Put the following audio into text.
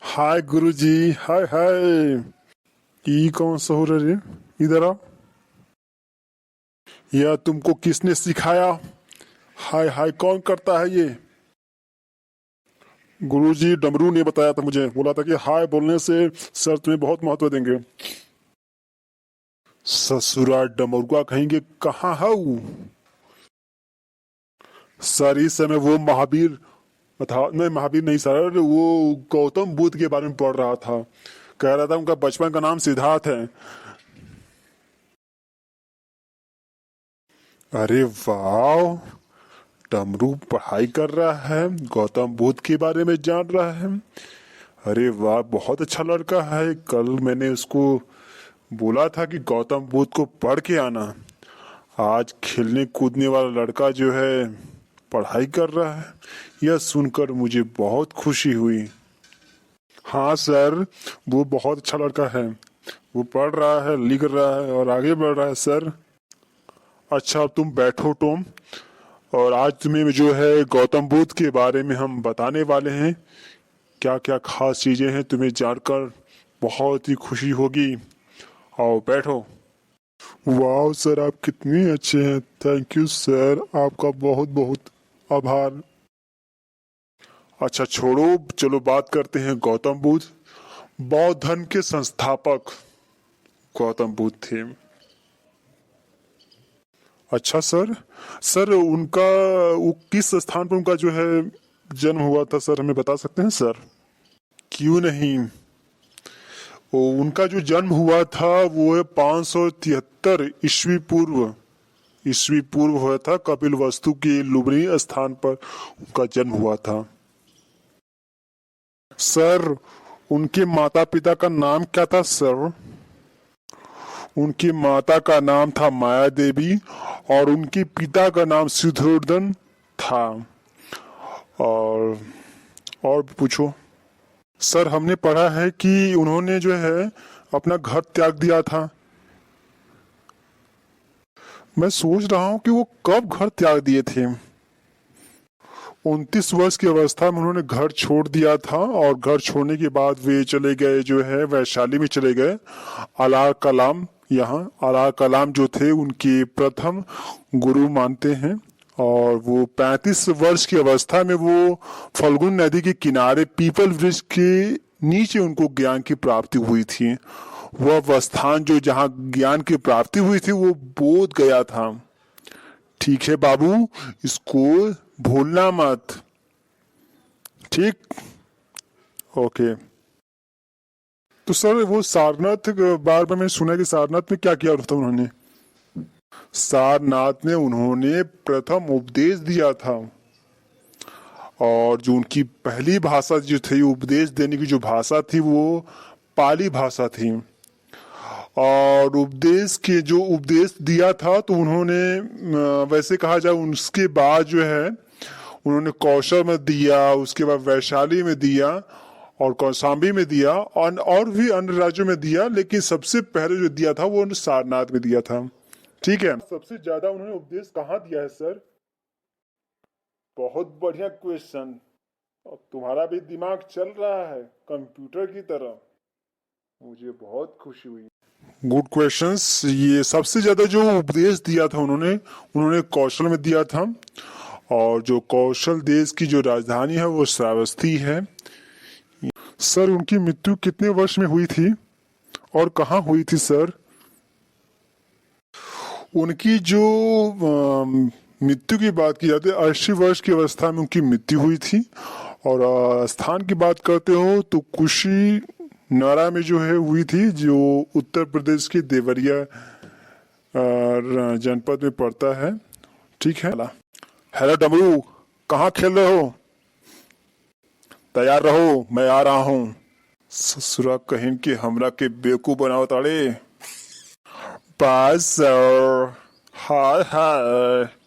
हाय गुरुजी। हाय हाय। ई कौन सा हो रहा है? इधर आओ। यह तुमको किसने सिखाया? हाय हाय कौन करता है ये? गुरुजी डमरू ने बताया था, मुझे बोला था कि हाय बोलने से सर तुम्हें बहुत महत्व देंगे। ससुरा डमरुआ कहेंगे, कहाँ है वो? सर इस समय वो महावीर था, नहीं महावीर नहीं सर, वो गौतम बुद्ध के बारे में पढ़ रहा था। कह रहा था उनका बचपन का नाम सिद्धार्थ है। अरे वाह, डमरू पढ़ाई कर रहा है, गौतम बुद्ध के बारे में जान रहा है। अरे वाह, बहुत अच्छा लड़का है। कल मैंने उसको बोला था कि गौतम बुद्ध को पढ़ के आना। आज खेलने कूदने वाला लड़का जो है पढ़ाई कर रहा है। यह सुनकर मुझे बहुत खुशी हुई। हाँ सर, वो बहुत अच्छा लड़का है। वो पढ़ रहा है, लिख रहा है और आगे बढ़ रहा है सर। अच्छा अब तुम बैठो टॉम, और आज तुम्हें जो है गौतम बुद्ध के बारे में हम बताने वाले हैं। क्या क्या खास चीजें हैं तुम्हें जानकर बहुत ही खुशी होगी। आओ बैठो। वाह सर, आप कितने अच्छे हैं। थैंक यू सर, आपका बहुत बहुत आभार। अच्छा छोड़ो, चलो बात करते हैं गौतम बुद्ध। बौद्ध धर्म के संस्थापक गौतम बुद्ध थे। अच्छा सर, सर उनका वो किस स्थान पर उनका जो है जन्म हुआ था सर, हमें बता सकते हैं सर? क्यों नहीं। वो उनका जो जन्म हुआ था वो है 573 ईस्वी पूर्व हुआ था। कपिल वस्तु के लुम्बिनी स्थान पर उनका जन्म हुआ था। सर उनके माता पिता का नाम क्या था सर? उनकी माता का नाम था माया देवी और उनके पिता का नाम सिद्धोधन था। और और पूछो। सर हमने पढ़ा है कि उन्होंने जो है अपना घर त्याग दिया था। मैं सोच रहा हूँ कि वो कब घर त्याग दिए थे। 29 वर्ष की अवस्था में उन्होंने घर छोड़ दिया था और घर छोड़ने के बाद वे चले गए जो है वैशाली में चले गए। अलार कलाम, यहाँ अलार कलाम जो थे उनके प्रथम गुरु मानते हैं। और वो 35 वर्ष की अवस्था में वो फल्गुन नदी के किनारे पीपल वृक्ष के नीचे उनको ज्ञान की प्राप्ति हुई थी। वह स्थान जो जहाँ ज्ञान की प्राप्ति हुई थी वो बोध गया था। ठीक है बाबू, इसको भूलना मत। ठीक, ओके। तो सर वो सारनाथ, बार बार मैंने सुना है कि सारनाथ में क्या किया था उन्होंने? सारनाथ में उन्होंने प्रथम उपदेश दिया था। और जो उनकी पहली भाषा जो थी, उपदेश देने की जो भाषा थी वो पाली भाषा थी। और उपदेश के जो उपदेश दिया था तो उन्होंने वैसे कहा जाए उसके बाद जो है उन्होंने कौशल में दिया, उसके बाद वैशाली में दिया और कौशाम्बी में दिया और भी अन्य राज्यों में दिया, लेकिन सबसे पहले जो दिया था वो सारनाथ में दिया था। ठीक है। सबसे ज्यादा उन्होंने उपदेश कहाँ दिया है सर? बहुत बढ़िया क्वेश्चन। और तुम्हारा भी दिमाग चल रहा है कंप्यूटर की तरह। मुझे बहुत खुशी हुई। Good questions. ये सबसे ज्यादा जो उपदेश दिया था उन्होंने उन्होंने कौशल में दिया था। और जो कौशल देश की जो राजधानी है वो श्रावस्ती है। सर उनकी मृत्यु कितने वर्ष में हुई थी और कहाँ हुई थी सर? उनकी जो मृत्यु की बात की जाती है 80 वर्ष की अवस्था में उनकी मृत्यु हुई थी। और स्थान की बात करते हो तो कुशी नारा में जो है हुई थी, जो उत्तर प्रदेश के देवरिया जनपद में पड़ता है। ठीक है। हेलो डमरू, कहाँ खेल रहे हो? तैयार रहो, मैं आ रहा हूँ। ससुरा कहीं के हमरा के बेवकूफ बनाओ ताड़े। बस सर। हाय हाय।